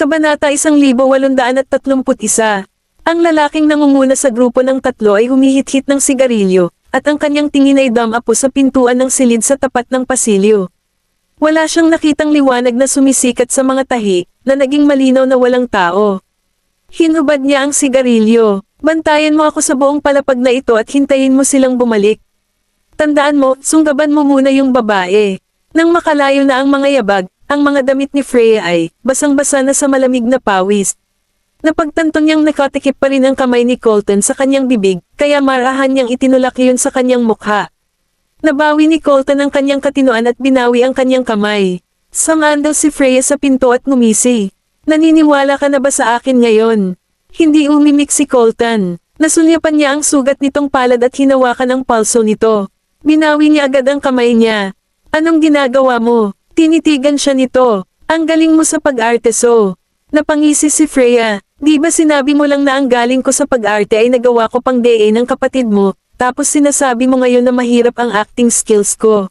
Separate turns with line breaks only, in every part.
Kabanata 1831. Ang lalaking nangunguna sa grupo ng tatlo ay humihit-hit ng sigarilyo, at ang kanyang tingin ay damapo sa pintuan ng silid sa tapat ng pasilyo. Wala siyang nakitang liwanag na sumisikat sa mga tahi, na naging malinaw na walang tao. Hinubad niya ang sigarilyo. Bantayan mo ako sa buong palapag na ito at hintayin mo silang bumalik. Tandaan mo, sunggaban mo muna yung babae. Nang makalayo na ang mga yabag, ang mga damit ni Freya ay basang-basa na sa malamig na pawis. Napagtanto niyang nakatikip pa rin ang kamay ni Colton sa kanyang bibig, kaya marahan niyang itinulak iyon sa kanyang mukha. Nabawi ni Colton ang kanyang katinoan at binawi ang kanyang kamay. Sumandal si Freya sa pinto at ngumisi. Naniniwala ka na ba sa akin ngayon? Hindi umimik si Colton. Nasulyapan niya ang sugat nitong palad at hinawakan ang palso nito. Binawi niya agad ang kamay niya. Anong ginagawa mo? Tinitigan siya nito. Ang galing mo sa pag-arte so. Napangisi si Freya. Di ba sinabi mo lang na ang galing ko sa pag-arte ay nagawa ko pang DA ng kapatid mo, tapos sinasabi mo ngayon na mahirap ang acting skills ko.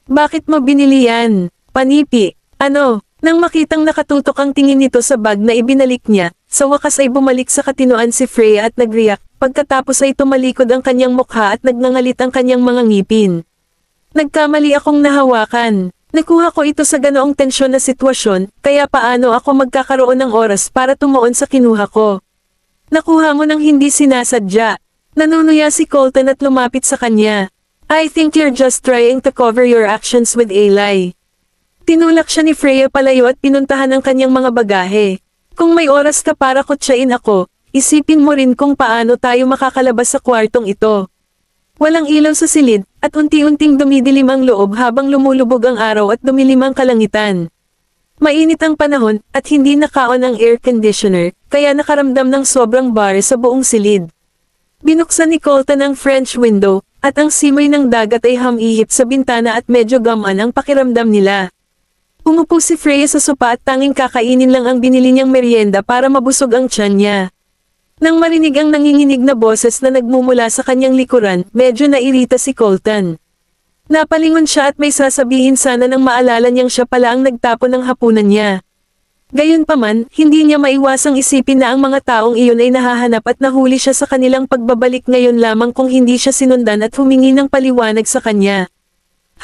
Bakit mo binili yan? Panipi. Ano? Nang makitang nakatutok ang tingin nito sa bag na ibinalik niya, sa wakas ay bumalik sa katinoan si Freya at nagriyak, pagkatapos ay tumalikod ang kanyang mukha at nagngangalit ang kanyang mga ngipin. Nagkamali akong nahawakan. Nakuha ko ito sa ganoong tensyon na sitwasyon, kaya paano ako magkakaroon ng oras para tumuon sa kinuha ko? Nakuha mo nang hindi sinasadya. Nanunuya si Colton at lumapit sa kanya. I think you're just trying to cover your actions with a lie. Tinulak siya ni Freya palayo at pinuntahan ang kanyang mga bagahe. Kung may oras ka para kutsain ako, isipin mo rin kung paano tayo makakalabas sa kwartong ito. Walang ilaw sa silid, at unti-unting dumidilim ang loob habang lumulubog ang araw at dumilim ang kalangitan. Mainit ang panahon, at hindi nakaon ang air conditioner, kaya nakaramdam ng sobrang bar sa buong silid. Binuksan ni Colton ang French window, at ang simoy ng dagat ay hamihip sa bintana at medyo gamaan ang pakiramdam nila. Umupo si Freya sa sopa at tanging kakainin lang ang binili niyang merienda para mabusog ang tiyan niya. Nang marinig ang nanginginig na boses na nagmumula sa kanyang likuran, medyo nairita si Colton. Napalingon siya at may sasabihin sana nang maalala niyang siya pala ang nagtapon ng hapunan niya. Gayunpaman, hindi niya maiwasang isipin na ang mga taong iyon ay nahahanap at nahuli siya sa kanilang pagbabalik ngayon lamang kung hindi siya sinundan at humingi ng paliwanag sa kanya.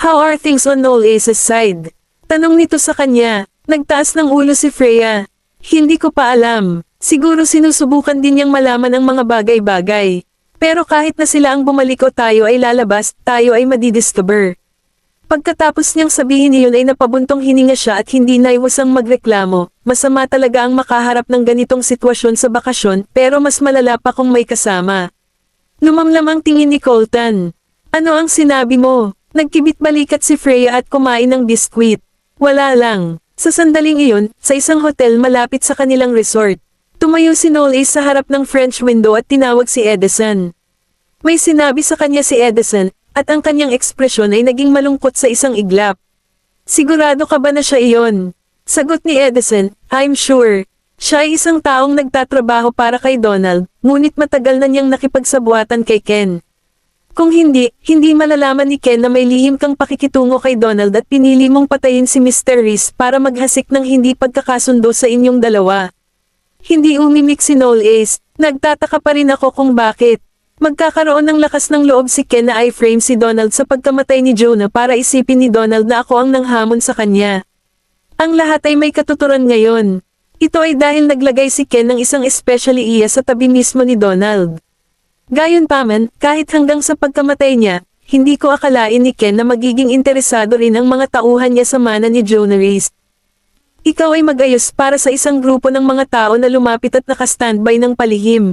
How are things on Noel Ace's side? Tanong nito sa kanya. Nagtaas ng ulo si Freya. Hindi ko pa alam. Siguro sinusubukan din niyang malaman ang mga bagay-bagay. Pero kahit na sila ang bumalik o tayo ay lalabas, tayo ay madidiscover. Pagkatapos niyang sabihin iyon ay napabuntong hininga siya at hindi naiwasang magreklamo. Masama talaga ang makaharap ng ganitong sitwasyon sa bakasyon, pero mas malala pa kung may kasama. Lumamlam ang tingin ni Colton. Ano ang sinabi mo? Nagkibit balikat si Freya at kumain ng biskwit. Wala lang. Sa sandaling iyon, sa isang hotel malapit sa kanilang resort. Tumayo si Noel Ace sa harap ng French window at tinawag si Edison. May sinabi sa kanya si Edison, at ang kanyang ekspresyon ay naging malungkot sa isang iglap. Sigurado ka ba na siya iyon? Sagot ni Edison, I'm sure. Siya ay isang taong nagtatrabaho para kay Donald, ngunit matagal na niyang nakipagsabuatan kay Ken. Kung hindi, hindi malalaman ni Ken na may lihim kang pakikitungo kay Donald at pinili mong patayin si Mr. Reese para maghasik ng hindi pagkakasundo sa inyong dalawa. Hindi umimik si Noel Ace, nagtataka pa rin ako kung bakit. Magkakaroon ng lakas ng loob si Ken na i-frame si Donald sa pagkamatay ni Jonah para isipin ni Donald na ako ang nanghamon sa kanya. Ang lahat ay may katuturan ngayon. Ito ay dahil naglagay si Ken ng isang especially iya sa tabi mismo ni Donald. Gayunpaman, kahit hanggang sa pagkamatay niya, hindi ko akalain ni Ken na magiging interesado rin ang mga tauhan niya sa mana ni Jonah Reese. Ikaw ay mag-ayos para sa isang grupo ng mga tao na lumapit at nakastandby ng palihim.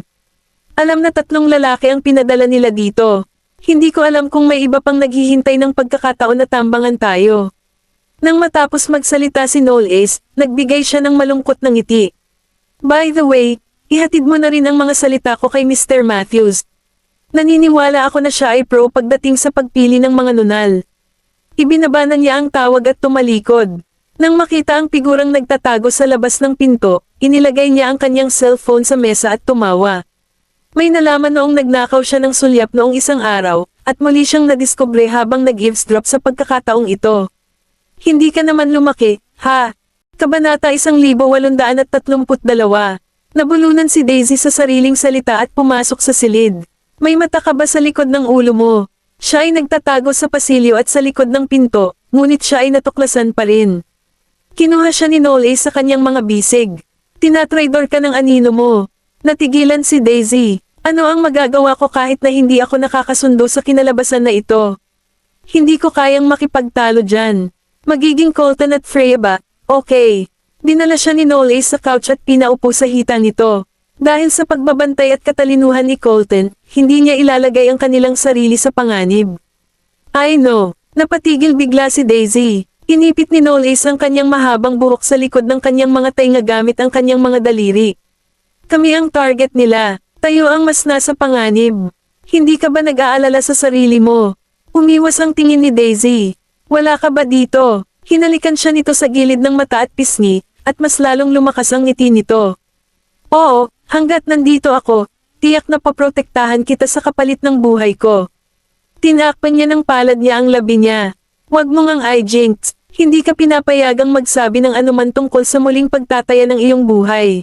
Alam na 3 lalaki ang pinadala nila dito. Hindi ko alam kung may iba pang naghihintay ng pagkakataon na tambangan tayo. Nang matapos magsalita si Noel Ace, nagbigay siya ng malungkot na ngiti. By the way, ihatid mo na rin ang mga salita ko kay Mr. Matthews. Naniniwala ako na siya ay pro pagdating sa pagpili ng mga nunal. Ibinabanan niya ang tawag at tumalikod. Nang makita ang figurang nagtatago sa labas ng pinto, inilagay niya ang kanyang cellphone sa mesa at tumawa. May nalaman noong nagnakaw siya ng sulyap noong isang araw, at muli siyang nadiskubre habang nag-eavesdrop sa pagkakataong ito. Hindi ka naman lumaki, ha? Kabanata 1832. Nabulunan si Daisy sa sariling salita at pumasok sa silid. May mata ka ba sa likod ng ulo mo? Siya ay nagtatago sa pasilyo at sa likod ng pinto, ngunit siya ay natuklasan pa rin. Kinuha siya ni Noel sa kanyang mga bisig. Tinatraidor ka ng anino mo. Natigilan si Daisy. Ano ang magagawa ko kahit na hindi ako nakakasundo sa kinalabasan na ito? Hindi ko kayang makipagtalo dyan. Magiging Colton at Freya ba? Okay. Dinala siya ni Noel sa couch at pinaupo sa hita nito. Dahil sa pagbabantay at katalinuhan ni Colton, hindi niya ilalagay ang kanilang sarili sa panganib. I know. Napatigil bigla si Daisy. Inipit ni Noel ang kanyang mahabang buhok sa likod ng kanyang mga tainga gamit ang kanyang mga daliri. Kami ang target nila. Tayo ang mas nasa panganib. Hindi ka ba nag-aalala sa sarili mo? Umiwas ang tingin ni Daisy. Wala ka ba dito? Hinalikan siya nito sa gilid ng mata at pisngi, at mas lalong lumakas ang ngiti nito. Oo, hanggat nandito ako, tiyak na paprotektahan kita sa kapalit ng buhay ko. Tinakpan niya ng palad niya ang labi niya. Huwag mong ang hijinks, hindi ka pinapayagang magsabi ng anuman tungkol sa muling pagtataya ng iyong buhay.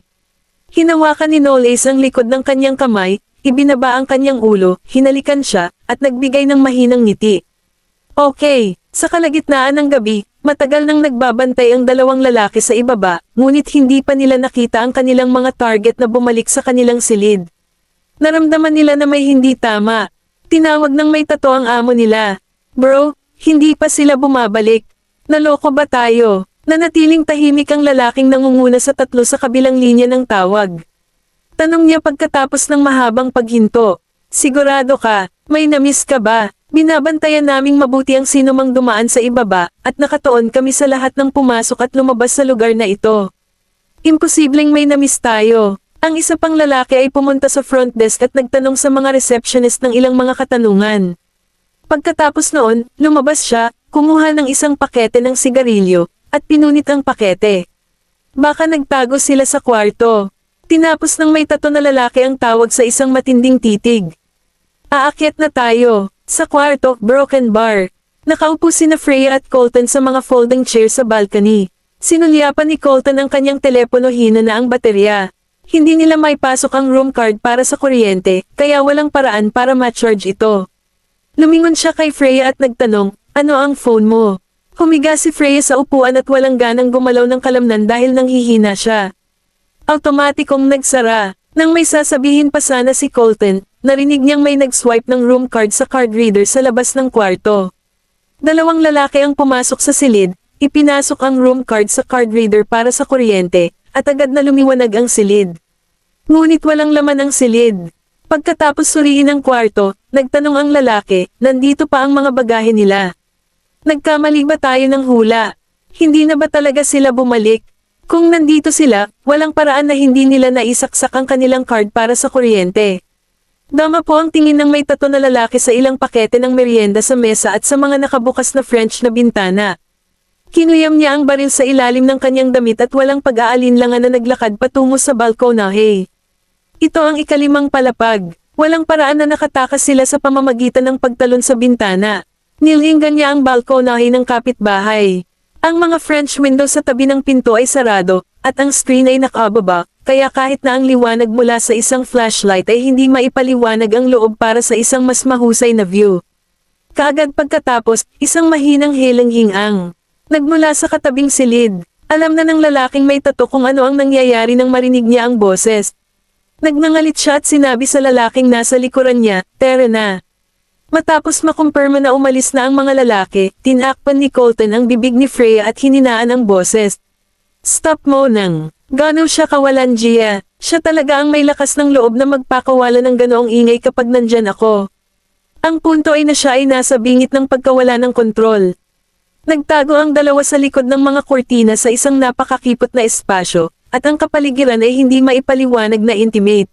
Hinawakan ni Noel ang likod ng kanyang kamay, ibinaba ang kanyang ulo, hinalikan siya, at nagbigay ng mahinang ngiti. Okay, sa kalagitnaan ng gabi, matagal nang nagbabantay ang dalawang lalaki sa ibaba, ngunit hindi pa nila nakita ang kanilang mga target na bumalik sa kanilang silid. Naramdaman nila na may hindi tama. Tinawag ng may tato ang amo nila. Bro, hindi pa sila bumabalik. Naloko ba tayo? Nanatiling tahimik ang lalaking nangunguna sa tatlo sa kabilang linya ng tawag. Tanong niya pagkatapos ng mahabang paghinto. Sigurado ka, may namiss ka ba? Binabantayan naming mabuti ang sinumang dumaan sa ibaba, at nakatuon kami sa lahat ng pumasok at lumabas sa lugar na ito. Imposibleng may namiss tayo. Ang isa pang lalaki ay pumunta sa front desk at nagtanong sa mga receptionist ng ilang mga katanungan. Pagkatapos noon, lumabas siya, kumuha ng isang pakete ng sigarilyo, at pinunit ang pakete. Baka nagtago sila sa kwarto. Tinapos ng may tato na lalaki ang tawag sa isang matinding titig. Aakyat na tayo. Sa kwarto, broken bar. Nakaupo sina Freya at Colton sa mga folding chair sa balcony. Sinulyapan ni Colton ang kanyang telepono, hina na ang baterya. Hindi nila maipasok ang room card para sa kuryente, kaya walang paraan para ma-charge ito. Lumingon siya kay Freya at nagtanong, ano ang phone mo? Humiga si Freya sa upuan at walang ganang gumalaw ng kalamnan dahil nanghihina siya. Automatikong nagsara. Nang may sasabihin pa sana si Colton, narinig niyang may nag-swipe ng room card sa card reader sa labas ng kwarto. Dalawang lalaki ang pumasok sa silid, ipinasok ang room card sa card reader para sa kuryente, at agad na lumiwanag ang silid. Ngunit walang laman ang silid. Pagkatapos suriin ang kwarto, nagtanong ang lalaki, nandito pa ang mga bagahe nila. Nagkamali ba tayo ng hula? Hindi na ba talaga sila bumalik? Kung nandito sila, walang paraan na hindi nila naisaksak ang kanilang card para sa kuryente. Dama po ang tingin ng may tato na lalaki sa ilang pakete ng merienda sa mesa at sa mga nakabukas na French na bintana. Kinuyam niya ang baril sa ilalim ng kanyang damit at walang pag-aalinlangan na naglakad patungo sa balkonahe. Ito ang ikalimang palapag. Walang paraan na nakatakas sila sa pamamagitan ng pagtalon sa bintana. Nilinggan niya ang balkonahe ng kapitbahay. Ang mga French window sa tabi ng pinto ay sarado, at ang screen ay nakababa, kaya kahit na ang liwanag mula sa isang flashlight ay hindi maipaliwanag ang loob para sa isang mas mahusay na view. Kaagad pagkatapos, isang mahinang helang-hingang nagmula sa katabing silid. Alam na ng lalaking may tato kung ano ang nangyayari nang marinig niya ang boses. Nagnangalit siya at sinabi sa lalaking nasa likuran niya, "Tara na." Matapos makumpirma na umalis na ang mga lalaki, tinakpan ni Colton ang bibig ni Freya at hininaan ang boses. Stop mo nang. Gano'n siya kawalan, Gia. Siya talaga ang may lakas ng loob na magpakawala ng ganoong ingay kapag nandyan ako. Ang punto ay na siya ay nasa bingit ng pagkawala ng kontrol. Nagtago ang dalawa sa likod ng mga kortina sa isang napakakipot na espasyo, at ang kapaligiran ay hindi maipaliwanag na intimate.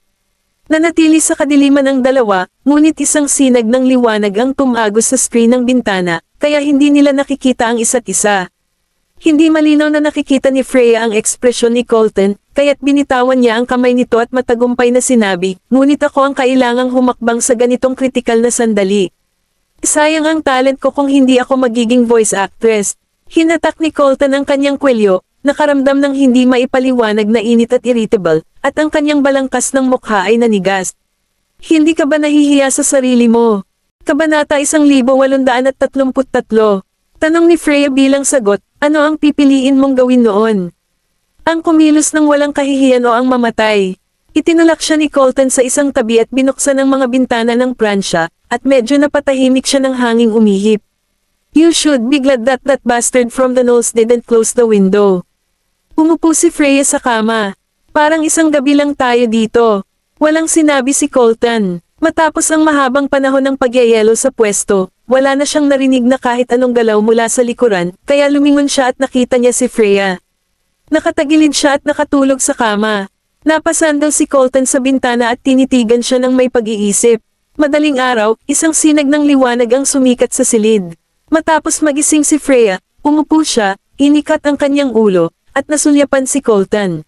Nanatili sa kadiliman ang dalawa, ngunit isang sinag ng liwanag ang tumagos sa screen ng bintana, kaya hindi nila nakikita ang isa't isa. Hindi malinaw na nakikita ni Freya ang ekspresyon ni Colton, kaya't binitawan niya ang kamay nito at matagumpay na sinabi, ngunit ako ang kailangang humakbang sa ganitong kritikal na sandali. Sayang ang talent ko kung hindi ako magiging voice actress. Hinatak ni Colton ang kanyang kwelyo, nakaramdam ng hindi maipaliwanag na init at irritable, at ang kanyang balangkas ng mukha ay nanigas. Hindi ka ba nahihiya sa sarili mo? Kabanata 1833. Tanong ni Freya bilang sagot, ano ang pipiliin mong gawin noon? Ang kumilos ng walang kahihiyan o ang mamatay? Itinulak siya ni Colton sa isang tabi at binuksan ang mga bintana ng pransya, at medyo napatahimik siya ng hanging umihip. You should be glad that that bastard from the Knolls didn't close the window. Umupo si Freya sa kama. Parang isang gabi lang tayo dito. Walang sinabi si Colton. Matapos ang mahabang panahon ng pagyayelo sa pwesto, wala na siyang narinig na kahit anong galaw mula sa likuran, kaya lumingon siya at nakita niya si Freya. Nakatagilid siya at nakatulog sa kama. Napasandal si Colton sa bintana at tinitigan siya ng may pag-iisip. Madaling araw, isang sinag ng liwanag ang sumikat sa silid. Matapos magising si Freya, umupo siya, inikat ang kanyang ulo, at nasulyapan si Colton.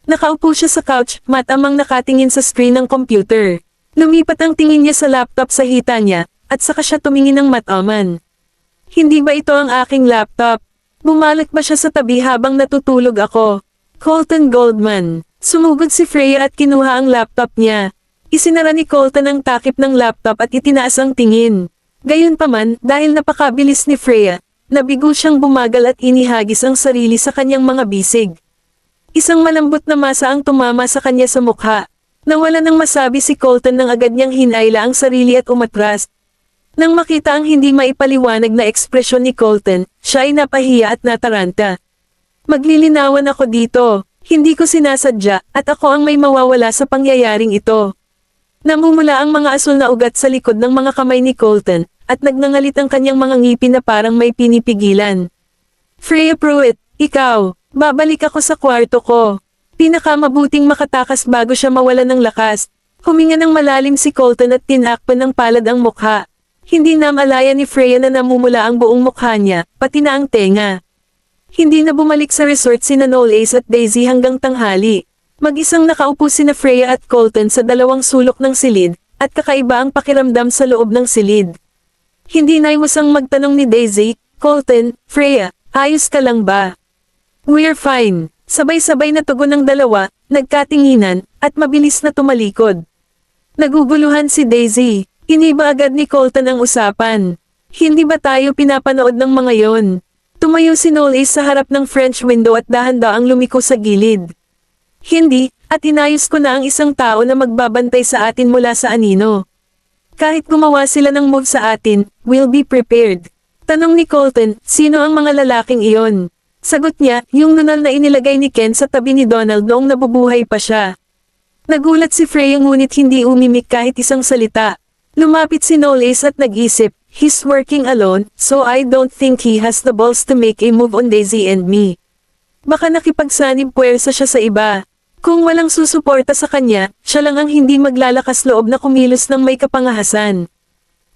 Nakaupo siya sa couch, matamang nakatingin sa screen ng computer. Lumipat ang tingin niya sa laptop sa hita niya, at saka siya tumingin ng mataman. Hindi ba ito ang aking laptop? Bumalik ba siya sa tabi habang natutulog ako? Colton Goldman. Sumugod si Freya at kinuha ang laptop niya. Isinara ni Colton ang takip ng laptop at itinaas ang tingin. Gayunpaman, dahil napakabilis ni Freya, nabigo siyang bumagal at inihagis ang sarili sa kanyang mga bisig. Isang malambot na masa ang tumama sa kanya sa mukha. Nawala nang masabi si Colton nang agad niyang hinayla ang sarili at umatras. Nang makita ang hindi maipaliwanag na ekspresyon ni Colton, siya ay napahiya at nataranta. Maglilinawan ako dito. Hindi ko sinasadya, at ako ang may mawawala sa pangyayaring ito. Namumula ang mga asul na ugat sa likod ng mga kamay ni Colton, at nagngangalit ang kanyang mga ngipin na parang may pinipigilan. Freya Pruitt, ikaw, babalik ako sa kwarto ko. Pinakamabuting makatakas bago siya mawala ng lakas. Huminga ng malalim si Colton at tinakpan ng palad ang mukha. Hindi namalaya ni Freya na namumula ang buong mukha niya, pati na ang tenga. Hindi na bumalik sa resort sina Knowles at Daisy hanggang tanghali. Mag-isang nakaupo sina Freya at Colton sa dalawang sulok ng silid, at kakaiba ang pakiramdam sa loob ng silid. Hindi naiwasang magtanong ni Daisy, Colton, Freya, ayos ka lang ba? We're fine. Sabay-sabay na tugon ng dalawa, nagkatinginan, at mabilis na tumalikod. Naguguluhan si Daisy. Iniba agad ni Colton ang usapan. Hindi ba tayo pinapanood ng mga yon? Tumayo si Knowles sa harap ng French window at dahan-daang lumiko sa gilid. Hindi, at inayos ko na ang isang tao na magbabantay sa atin mula sa anino. Kahit gumawa sila ng move sa atin, we'll be prepared. Tanong ni Colton, sino ang mga lalaking iyon? Sagot niya, yung nunal na inilagay ni Ken sa tabi ni Donald noong nabubuhay pa siya. Nagulat si Freya ngunit hindi umimik kahit isang salita. Lumapit si Knowles at nag-isip, he's working alone, so I don't think he has the balls to make a move on Daisy and me. Baka nakipagsanib puwersa siya sa iba. Kung walang susuporta sa kanya, siya lang ang hindi maglalakas loob na kumilos ng may kapangahasan.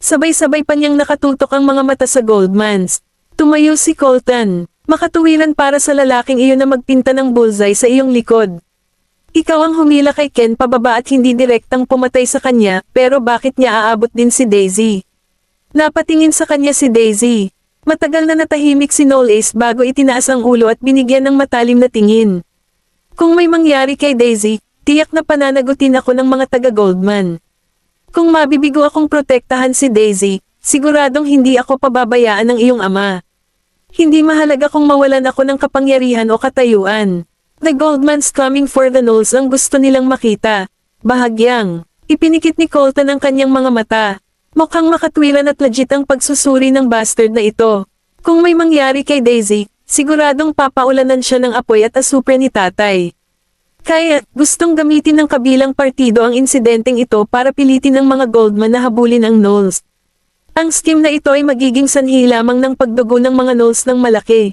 Sabay-sabay pa niyang nakatutok ang mga mata sa Goldmans. Tumayo si Colton. Makatuwiran para sa lalaking iyon na magpinta ng bullseye sa iyong likod. Ikaw ang humila kay Ken pababa at hindi direktang pumatay sa kanya, pero bakit niya aabot din si Daisy? Napatingin sa kanya si Daisy. Matagal na natahimik si Knowles bago itinaas ang ulo at binigyan ng matalim na tingin. Kung may mangyari kay Daisy, tiyak na pananagutin ako ng mga taga-Goldman. Kung mabibigo akong protektahan si Daisy, siguradong hindi ako pababayaan ng iyong ama. Hindi mahalaga kung mawalan ako ng kapangyarihan o katayuan. The Goldmans coming for the Knolls ang gusto nilang makita. Bahagyang. Ipinikit ni Colton ang kanyang mga mata. Mukhang makatwiran at legit ang pagsusuri ng bastard na ito. Kung may mangyari kay Daisy, siguradong papaulanan siya ng apoy at asupre ni tatay. Kaya, gustong gamitin ng kabilang partido ang insidenteng ito para pilitin ng mga Goldman na habulin ang Knolls. Ang scheme na ito ay magiging sanhi lamang ng pagdugo ng mga Knolls ng malaki.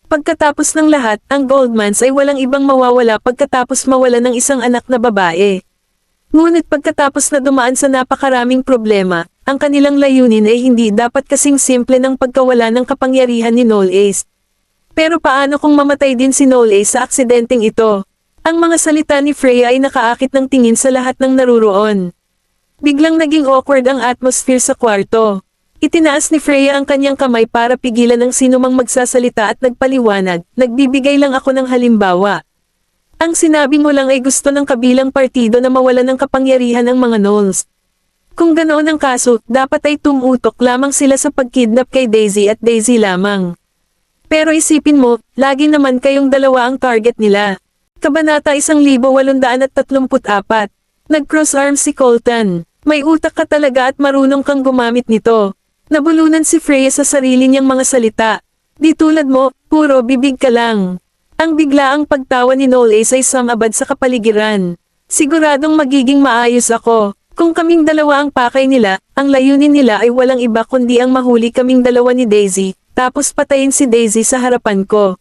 Pagkatapos ng lahat, ang Goldmans ay walang ibang mawawala pagkatapos mawala ng isang anak na babae. Ngunit pagkatapos na dumaan sa napakaraming problema, ang kanilang layunin ay hindi dapat kasing simple ng pagkawala ng kapangyarihan ni Knowles. Pero paano kung mamatay din si Knowles sa aksidenteng ito? Ang mga salita ni Freya ay nakaakit ng tingin sa lahat ng naruroon. Biglang naging awkward ang atmosphere sa kwarto. Itinaas ni Freya ang kanyang kamay para pigilan ang sinumang magsasalita at nagpaliwanag, nagbibigay lang ako ng halimbawa. Ang sinabi mo lang ay gusto ng kabilang partido na mawalan ng kapangyarihan ng mga Knolls. Kung ganoon ang kaso, dapat ay tumutok lamang sila sa pagkidnap kay Daisy at Daisy lamang. Pero isipin mo, lagi naman kayong dalawa ang target nila. Kabanata 1834. Nag-cross arms si Colton. May utak ka talaga at marunong kang gumamit nito. Nabulunan si Freya sa sarili niyang mga salita. Di tulad mo, puro bibig ka lang. Ang biglaang pagtawa ni Noel ay sumabad sa kapaligiran. Siguradong magiging maayos ako. Kung kaming dalawa ang pakay nila, ang layunin nila ay walang iba kundi ang mahuli kaming dalawa ni Daisy, tapos patayin si Daisy sa harapan ko.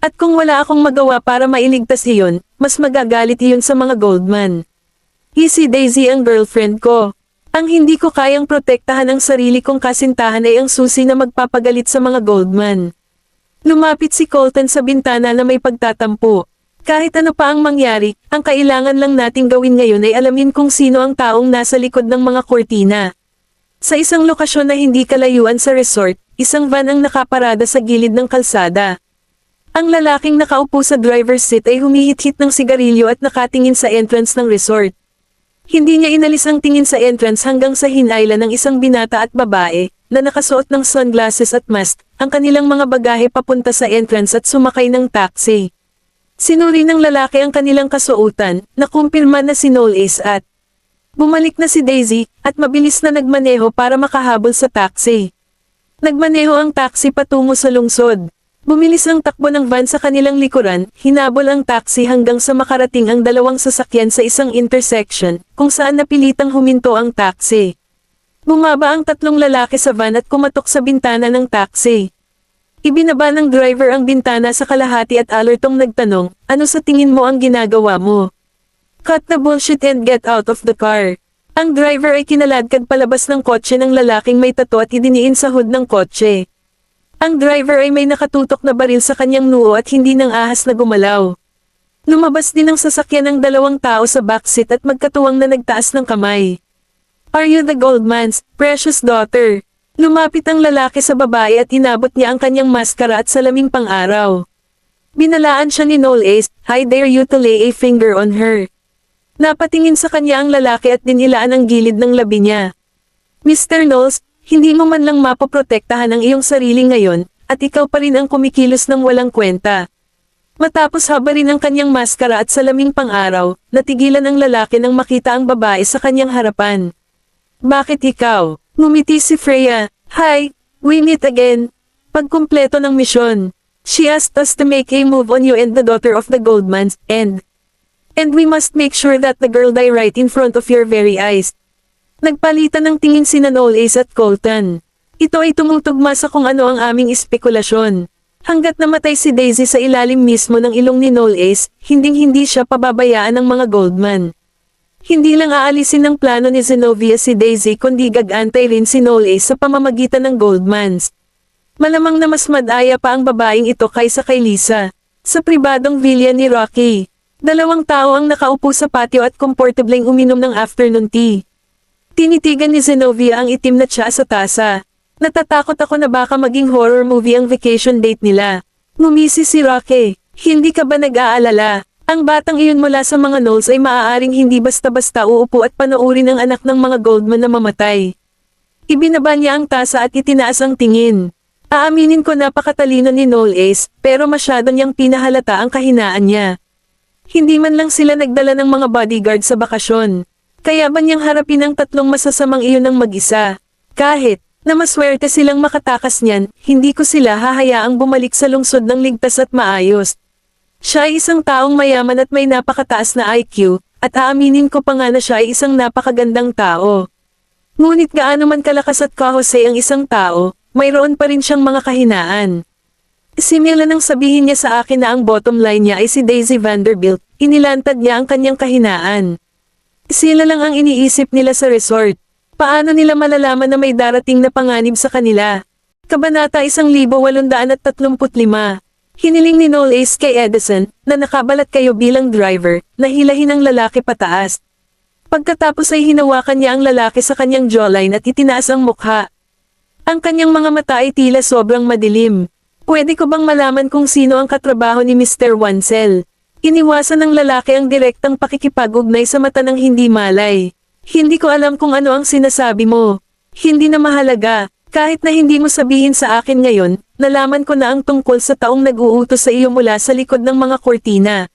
At kung wala akong magawa para mailigtas iyon, mas magagalit iyon sa mga Goldman. Si Daisy ang girlfriend ko. Ang hindi ko kayang protektahan ang sarili kong kasintahan ay ang susi na magpapagalit sa mga Goldman. Lumapit si Colton sa bintana na may pagtatampo. Kahit ano pa ang mangyari, ang kailangan lang nating gawin ngayon ay alamin kung sino ang taong nasa likod ng mga kortina. Sa isang lokasyon na hindi kalayuan sa resort, isang van ang nakaparada sa gilid ng kalsada. Ang lalaking nakaupo sa driver's seat ay humihit-hit ng sigarilyo at nakatingin sa entrance ng resort. Hindi niya inalis ang tingin sa entrance hanggang sa hinayla ng isang binata at babae, na nakasuot ng sunglasses at mask, ang kanilang mga bagahe papunta sa entrance at sumakay ng taxi. Sinuri ng lalaki ang kanilang kasuotan, nakumpirma na si Noel at bumalik na si Daisy, at mabilis na nagmaneho para makahabol sa taxi. Nagmaneho ang taxi patungo sa lungsod. Bumilis ang takbo ng van sa kanilang likuran, hinabol ang taxi hanggang sa makarating ang dalawang sasakyan sa isang intersection, kung saan napilitang huminto ang taxi. Bumaba ang tatlong lalaki sa van at kumatok sa bintana ng taxi. Ibinaba ng driver ang bintana sa kalahati at alertong nagtanong, ano sa tingin mo ang ginagawa mo? Cut the bullshit and get out of the car. Ang driver ay kinaladkad palabas ng kotse ng lalaking may tattoo at idiniin sa hood ng kotse. Ang driver ay may nakatutok na baril sa kanyang noo at hindi nang ahas na gumalaw. Lumabas din ang sasakyan ng dalawang tao sa backseat at magkatuwang na nagtaas ng kamay. Are you the Goldman's precious daughter? Lumapit ang lalaki sa babae at inabot niya ang kanyang maskara at salaming pang-araw. Binalaan siya ni Noel I dare you to lay a finger on her. Napatingin sa kanya ang lalaki at dinilaan ang gilid ng labi niya. Mr. Knowles, hindi mo man lang mapoprotektahan ang iyong sarili ngayon, at ikaw pa rin ang kumikilos ng walang kwenta. Matapos habarin ang kanyang maskara at salaming pang-araw, natigilan ang lalaki nang makita ang babae sa kanyang harapan. Bakit ikaw? Ngumiti si Freya. Hi, we meet again. Pagkumpleto ng misyon. She asked us to make a move on you and the daughter of the Goldmans, and we must make sure that the girl die right in front of your very eyes. Nagpalitan ng tingin sina Noel at Colton. Ito ay tumutugma sa kung ano ang aming espekulasyon. Hanggat namatay si Daisy sa ilalim mismo ng ilong ni Noel hinding-hindi siya pababayaan ng mga Goldman. Hindi lang aalisin ng plano ni Zenobia si Daisy kundi gagantay rin si Noel sa pamamagitan ng Goldmans. Malamang na mas madaya pa ang babaeng ito kaysa kay Lisa. Sa pribadong villa ni Rocky, dalawang tao ang nakaupo sa patio at komportableng uminom ng afternoon tea. Tinitigan ni Zenobia ang itim na tsa sa tasa. Natatakot ako na baka maging horror movie ang vacation date nila. Ngumisi si Rocky. Hindi ka ba nag-aalala? Ang batang iyon mula sa mga Knolls ay maaaring hindi basta-basta uupo at panoorin ang anak ng mga Goldman na mamatay. Ibinaba niya ang tasa at itinaas ang tingin. Aaminin ko napakatalino ni Noel pero masyado niyang pinahalata ang kahinaan niya. Hindi man lang sila nagdala ng mga bodyguard sa bakasyon. Kaya ba niyang harapin ang tatlong masasamang iyon ng mag-isa? Kahit na maswerte silang makatakas niyan, hindi ko sila hahayaang bumalik sa lungsod ng ligtas at maayos. Siya ay isang taong mayaman at may napakataas na IQ, at aaminin ko pa nga na siya ay isang napakagandang tao. Ngunit gaano man kalakas at kahusay ang isang tao, mayroon pa rin siyang mga kahinaan. Simula nang sabihin niya sa akin na ang bottom line niya ay si Daisy Vanderbilt, inilantad niya ang kanyang kahinaan. Sila lang ang iniisip nila sa resort. Paano nila malalaman na may darating na panganib sa kanila? Kabanata 1835. Hiniling ni Noel kay Edison, na nakabalat kayo bilang driver, na hilahin ang lalaki pataas. Pagkatapos ay hinawakan niya ang lalaki sa kanyang jawline at itinaas ang mukha. Ang kanyang mga mata ay tila sobrang madilim. Pwede ko bang malaman kung sino ang katrabaho ni Mr. Wansel? Iniwasan ng lalaki ang direktang pakikipag-ugnay sa mata ng hindi malay. Hindi ko alam kung ano ang sinasabi mo. Hindi na mahalaga. Kahit na hindi mo sabihin sa akin ngayon, nalaman ko na ang tungkol sa taong nag-uutos sa iyo mula sa likod ng mga kortina.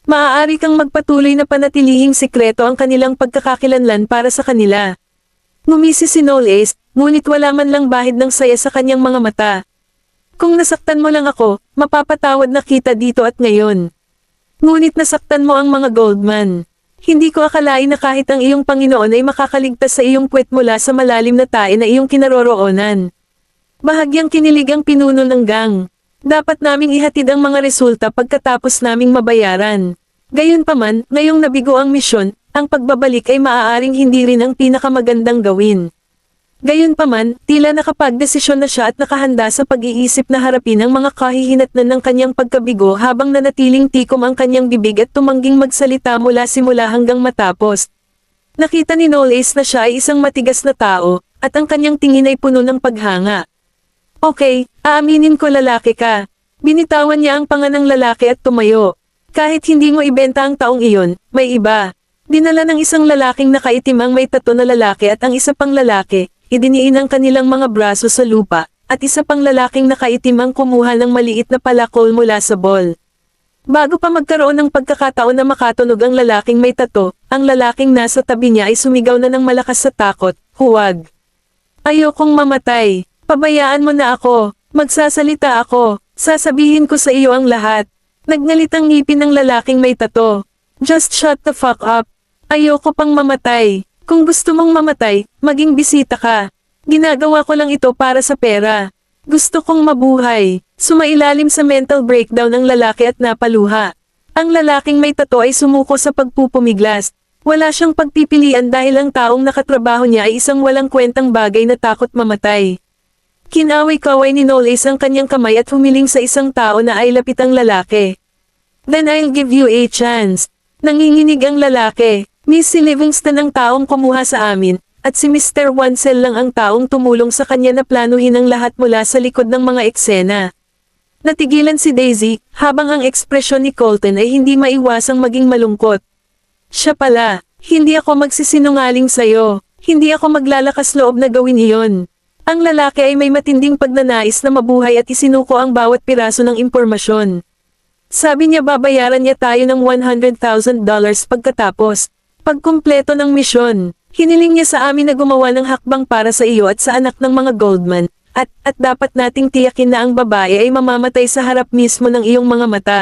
Maaari kang magpatuloy na panatilihing sikreto ang kanilang pagkakakilanlan para sa kanila. Ngumisi si Knowles, ngunit wala man lang bahid ng saya sa kanyang mga mata. Kung nasaktan mo lang ako, mapapatawad na kita dito at ngayon. Ngunit nasaktan mo ang mga Goldman. Hindi ko akalain na kahit ang iyong Panginoon ay makakaligtas sa iyong puwet mula sa malalim na tae na iyong kinaroroonan. Bahagyang kinilig ang pinuno ng gang. Dapat naming ihatid ang mga resulta pagkatapos naming mabayaran. Gayunpaman, ngayong nabigo ang misyon, ang pagbabalik ay maaaring hindi rin ang pinakamagandang gawin. Gayunpaman, tila nakapagdesisyon na siya at nakahanda sa pag-iisip na harapin ang mga kahihinatnan ng kanyang pagkabigo habang nanatiling tikom ang kanyang bibig at tumangging magsalita mula simula hanggang matapos. Nakita ni Knowles na siya ay isang matigas na tao, at ang kanyang tingin ay puno ng paghanga. Okay, aaminin ko lalaki ka. Binitawan niya ang panga ng lalaki at tumayo. Kahit hindi mo ibenta ang taong iyon, may iba. Dinala ng isang lalaking nakaitim ang may tato na lalaki at ang isa pang lalaki. Idiniin ang kanilang mga braso sa lupa, at isa pang lalaking nakaitim ang kumuha ng maliit na palakol mula sa ball. Bago pa magkaroon ng pagkakataon na makatunog ang lalaking may tato, ang lalaking nasa tabi niya ay sumigaw na ng malakas sa takot, huwag. Ayokong mamatay, pabayaan mo na ako, magsasalita ako, sasabihin ko sa iyo ang lahat. Nagnalit ang ngipin ng lalaking may tato. Just shut the fuck up. Ayoko pang mamatay. Kung gusto mong mamatay, maging bisita ka. Ginagawa ko lang ito para sa pera. Gusto kong mabuhay. Sumailalim sa mental breakdown ng lalaki at napaluha. Ang lalaking may tato ay sumuko sa pagpupumiglas. Wala siyang pagpipilian dahil ang taong nakatrabaho niya ay isang walang kwentang bagay na takot mamatay. Kinaway-kaway ni Knowles ang kanyang kamay at humiling sa isang tao na ay lapit ang lalaki. Then I'll give you a chance. Nanginginig ang lalaki. Miss si Livingston ang taong kumuha sa amin, at si Mr. Wansel lang ang taong tumulong sa kanya na planuhin ang lahat mula sa likod ng mga eksena. Natigilan si Daisy, habang ang ekspresyon ni Colton ay hindi maiwasang maging malungkot. Siya pala, hindi ako magsisinungaling sa'yo, hindi ako maglalakas loob na gawin iyon. Ang lalaki ay may matinding pagnanais na mabuhay at isinuko ang bawat piraso ng impormasyon. Sabi niya babayaran niya tayo ng $100,000 pagkatapos. Pagkumpleto ng misyon, hiniling niya sa amin na gumawa ng hakbang para sa iyo at sa anak ng mga Goldman, at dapat nating tiyakin na ang babae ay mamamatay sa harap mismo ng iyong mga mata.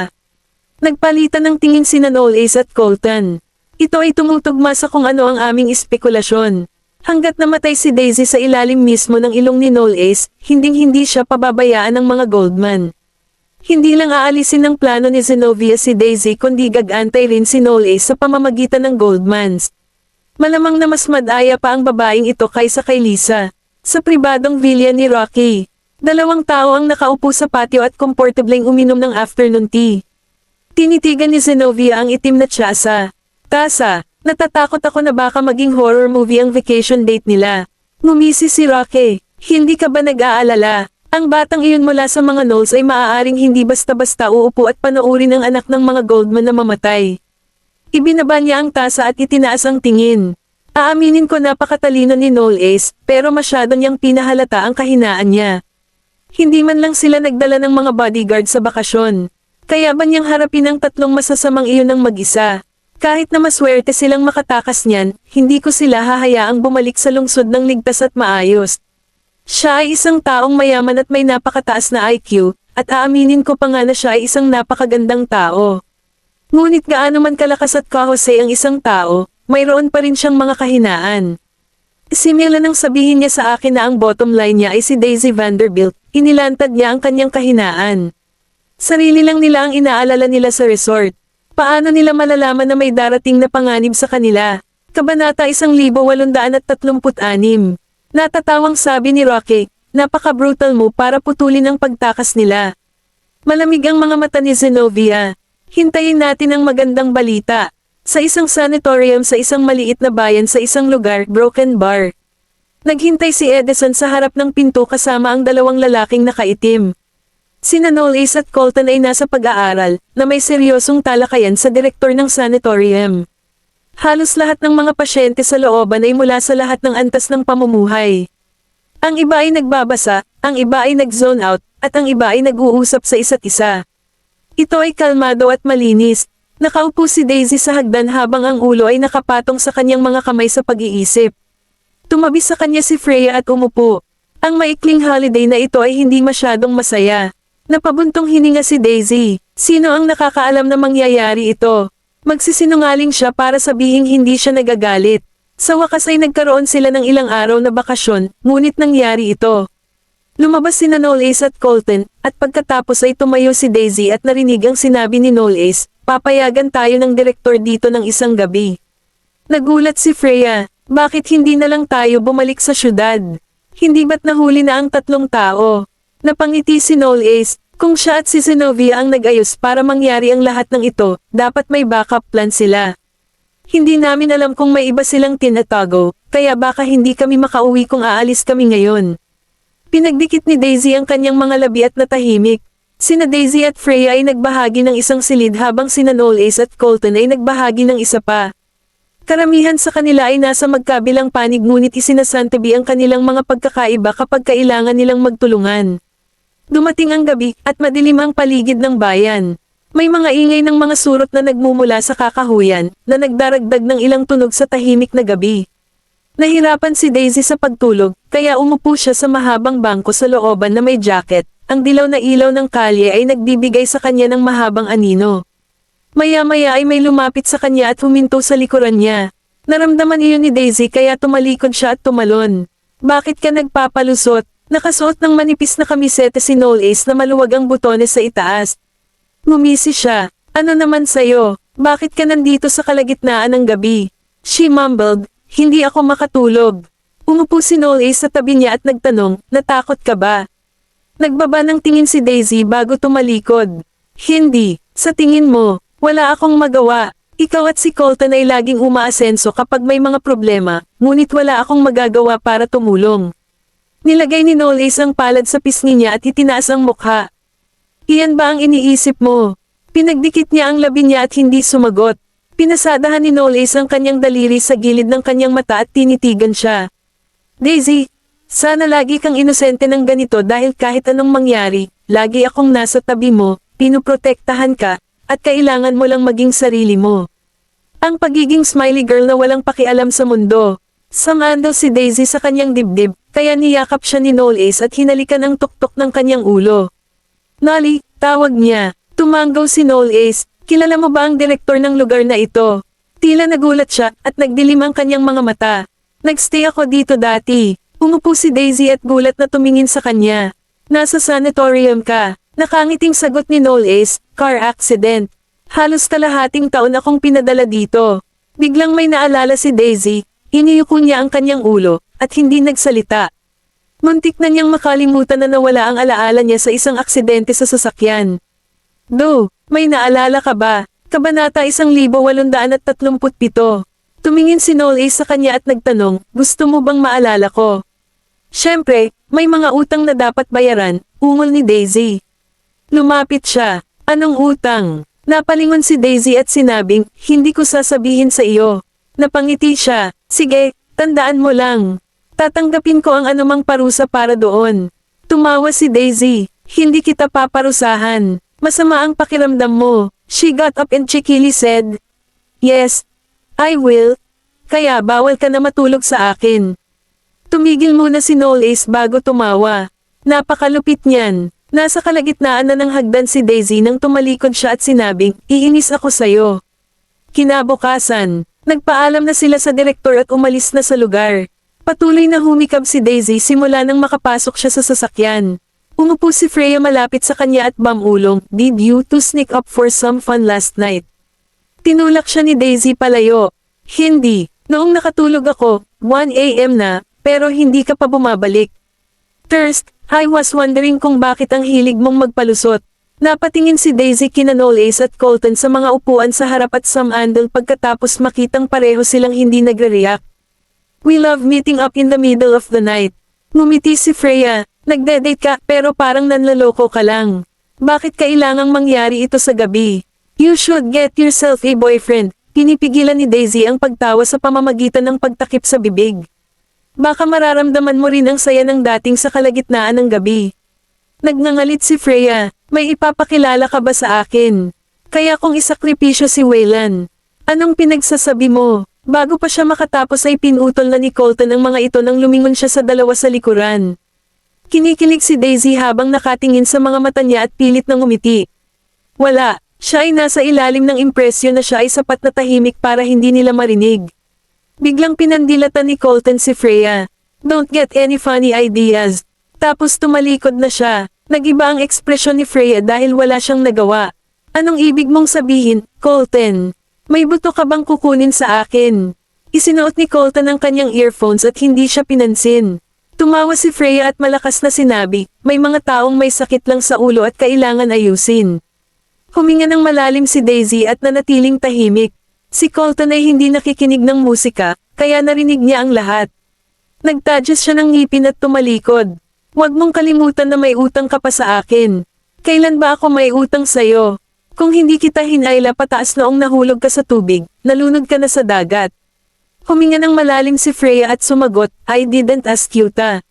Nagpalitan ng tingin sina Knowles at Colton. Ito ay tumutugma sa kung ano ang aming espekulasyon. Hanggat namatay si Daisy sa ilalim mismo ng ilong ni Knowles, hinding-hindi siya pababayaan ng mga Goldman. Hindi lang aalisin ng plano ni Zenobia si Daisy kundi gagantay rin si Knowles sa pamamagitan ng Goldmans. Malamang na mas madaya pa ang babaeng ito kaysa kay Lisa. Sa pribadong villa ni Rocky, 2 tao ang nakaupo sa patio at komportableng uminom ng afternoon tea. Tinitigan ni Zenobia ang itim na tiyasa. Tasa, natatakot ako na baka maging horror movie ang vacation date nila. Ngumisi si Rocky, hindi ka ba nag-aalala? Ang batang iyon mula sa mga Knowles ay maaaring hindi basta-basta uupo at panoorin ang anak ng mga Goldman na mamatay. Ibinaba niya ang tasa at itinaas ang tingin. Aaminin ko napakatalino ni Knowles, pero masyado niyang pinahalata ang kahinaan niya. Hindi man lang sila nagdala ng mga bodyguard sa bakasyon. Kaya ba niyang harapin ang 3 masasamang iyon ng mag-isa? Kahit na maswerte silang makatakas niyan, hindi ko sila hahayaang bumalik sa lungsod ng ligtas at maayos. Siya ay isang taong mayaman at may napakataas na IQ, at aaminin ko pa nga na siya ay isang napakagandang tao. Ngunit gaano man kalakas at kahusay ang isang tao, mayroon pa rin siyang mga kahinaan. Simula nang sabihin niya sa akin na ang bottom line niya ay si Daisy Vanderbilt, inilantad niya ang kanyang kahinaan. Sarili lang nila ang inaalala nila sa resort. Paano nila malalaman na may darating na panganib sa kanila? Kabanata 1836. Natatawang sabi ni Rocky, napaka-brutal mo para putulin ang pagtakas nila. Malamig ang mga mata ni Zenobia. Hintayin natin ang magandang balita. Sa isang sanatorium sa isang maliit na bayan sa isang lugar, Broken Bar. Naghintay si Edison sa harap ng pinto kasama ang dalawang lalaking nakaitim. Sina Knowles at Colton ay nasa pag-aaral, na may seryosong talakayan sa direktor ng sanatorium. Halos lahat ng mga pasyente sa looban ay mula sa lahat ng antas ng pamumuhay. Ang iba ay nagbabasa, ang iba ay nag-zone out, at ang iba ay nag-uusap sa isa't isa. Ito ay kalmado at malinis. Nakaupo si Daisy sa hagdan habang ang ulo ay nakapatong sa kanyang mga kamay sa pag-iisip. Tumabi sa kanya si Freya at umupo. Ang maikling holiday na ito ay hindi masyadong masaya. Napabuntong hininga si Daisy. Sino ang nakakaalam na mangyayari ito? Magsisinungaling siya para sabihing hindi siya nagagalit. Sa wakas ay nagkaroon sila ng ilang araw na bakasyon, ngunit nangyari ito. Lumabas sina Knowles at Colton, at pagkatapos ay tumayo si Daisy at narinig ang sinabi ni Knowles, papayagan tayo ng direktor dito ng isang gabi. Nagulat si Freya, bakit hindi na lang tayo bumalik sa syudad? Hindi ba't nahuli na ang tatlong tao? Napangiti si Knowles, kung siya at si Zenobia ang nag-ayos para mangyari ang lahat ng ito, dapat may backup plan sila. Hindi namin alam kung may iba silang tinatago, kaya baka hindi kami makauwi kung aalis kami ngayon. Pinagdikit ni Daisy ang kanyang mga labi at natahimik. Sina Daisy at Freya ay nagbahagi ng isang silid habang sina Knowles at Colton ay nagbahagi ng isa pa. Karamihan sa kanila ay nasa magkabilang panig ngunit isinasantabi ang kanilang mga pagkakaiba kapag kailangan nilang magtulungan. Dumating ang gabi at madilim ang paligid ng bayan. May mga ingay ng mga surot na nagmumula sa kakahuyan na nagdaragdag ng ilang tunog sa tahimik na gabi. Nahirapan si Daisy sa pagtulog, kaya umupo siya sa mahabang bangko sa looban na may jacket. Ang dilaw na ilaw ng kalye ay nagbibigay sa kanya ng mahabang anino. Maya-maya ay may lumapit sa kanya at huminto sa likuran niya. Naramdaman iyon ni Daisy kaya tumalikod siya at tumalon. Bakit ka nagpapalusot? Nakasuot ng manipis na kamisete si Knowles na maluwag ang butones sa itaas. Ngumisi siya. Ano naman sayo? Bakit ka nandito sa kalagitnaan ng gabi? She mumbled. Hindi ako makatulog. Umupo si Knowles sa tabi niya at nagtanong, natakot ka ba? Nagbaba ng tingin si Daisy bago tumalikod. Hindi, sa tingin mo, wala akong magawa. Ikaw at si Colton ay laging umaasenso kapag may mga problema, ngunit wala akong magagawa para tumulong. Nilagay ni Knowles ang palad sa pisngi niya at itinaas ang mukha. Iyan ba ang iniisip mo? Pinagdikit niya ang labi niya at hindi sumagot. Pinasadahan ni Knowles ang kanyang daliri sa gilid ng kanyang mata at tinitigan siya. Daisy, sana lagi kang inosente ng ganito dahil kahit anong mangyari, lagi akong nasa tabi mo, pinuprotektahan ka, at kailangan mo lang maging sarili mo. Ang pagiging smiley girl na walang pakialam sa mundo. Sumando si Daisy sa kanyang dibdib, kaya niyakap siya ni Knowles at hinalikan ang tuktok ng kanyang ulo. Nolly, tawag niya. Tumanggaw si Knowles. Kilala mo ba ang direktor ng lugar na ito? Tila nagulat siya at nagdilim ang kanyang mga mata. Nagstay ako dito dati. Umupo si Daisy at gulat na tumingin sa kanya. Nasa sanatorium ka. Nakangiting sagot ni Knowles, car accident. Halos kalahating taon akong pinadala dito. Biglang may naalala si Daisy. Iniyuko niya ang kanyang ulo at hindi nagsalita. Muntik na niyang makalimutan na nawala ang alaala niya sa isang aksidente sa sasakyan. Do, may naalala ka ba? Kabanata 1837. Tumingin si Knowles sa kanya at nagtanong, gusto mo bang maalala ko? Siyempre, may mga utang na dapat bayaran, ungol ni Daisy. Lumapit siya. Anong utang? Napalingon si Daisy at sinabing, hindi ko sasabihin sa iyo. Napangiti siya. Sige, tandaan mo lang. Tatanggapin ko ang anumang parusa para doon. Tumawa si Daisy. Hindi kita paparusahan. Masama ang pakiramdam mo. She got up and cheekily said, yes, I will. Kaya bawal ka na matulog sa akin. Tumigil muna si Knowles bago tumawa. Napakalupit niyan. Nasa kalagitnaan na ng hagdan si Daisy nang tumalikod siya at sinabing, iinis ako sayo. Kinabukasan, nagpaalam na sila sa direktor at umalis na sa lugar. Patuloy na humikab si Daisy simula nang makapasok siya sa sasakyan. Umupo si Freya malapit sa kanya at bamulong, did you two sneak up for some fun last night? Tinulak siya ni Daisy palayo. Hindi, noong nakatulog ako, 1 AM na, pero hindi ka pa bumabalik. First, I was wondering kung bakit ang hilig mong magpalusot. Napatingin si Daisy kina Knowles at Colton sa mga upuan sa harap at sumandal pagkatapos makitang pareho silang hindi nagre-react. We love meeting up in the middle of the night. Ngumiti si Freya, nagde-date ka pero parang nanlaloko ka lang. Bakit kailangang mangyari ito sa gabi? You should get yourself a boyfriend. Pinipigilan ni Daisy ang pagtawa sa pamamagitan ng pagtakip sa bibig. Baka mararamdaman mo rin ang saya ng dating sa kalagitnaan ng gabi. Nagngangalit si Freya, may ipapakilala ka ba sa akin? Kaya kung isakripisyo si Waylan. Anong pinagsasabi mo? Bago pa siya makatapos ay pinutol na ni Colton ang mga ito nang lumingon siya sa dalawa sa likuran. Kinikilig si Daisy habang nakatingin sa mga mata niya at pilit na ngumiti. Wala, siya ay nasa ilalim ng impresyon na siya ay sapat na tahimik para hindi nila marinig. Biglang pinandilatan ni Colton si Freya. Don't get any funny ideas. Tapos tumalikod na siya. Nagiba ang ekspresyon ni Freya dahil wala siyang nagawa. Anong ibig mong sabihin, Colton? May buto ka bang kukunin sa akin? Isinuot ni Colton ang kanyang earphones at hindi siya pinansin. Tumawa si Freya at malakas na sinabi, may mga taong may sakit lang sa ulo at kailangan ayusin. Huminga ng malalim si Daisy at nanatiling tahimik. Si Colton ay hindi nakikinig ng musika, kaya narinig niya ang lahat. Nagtadjust siya ng ngipin at tumalikod. Huwag mong kalimutan na may utang ka pa sa akin. Kailan ba ako may utang sa'yo? Kung hindi kita hinayla pataas noong nahulog ka sa tubig, nalunod ka na sa dagat. Huminga ng malalim si Freya at sumagot, I didn't ask you ta.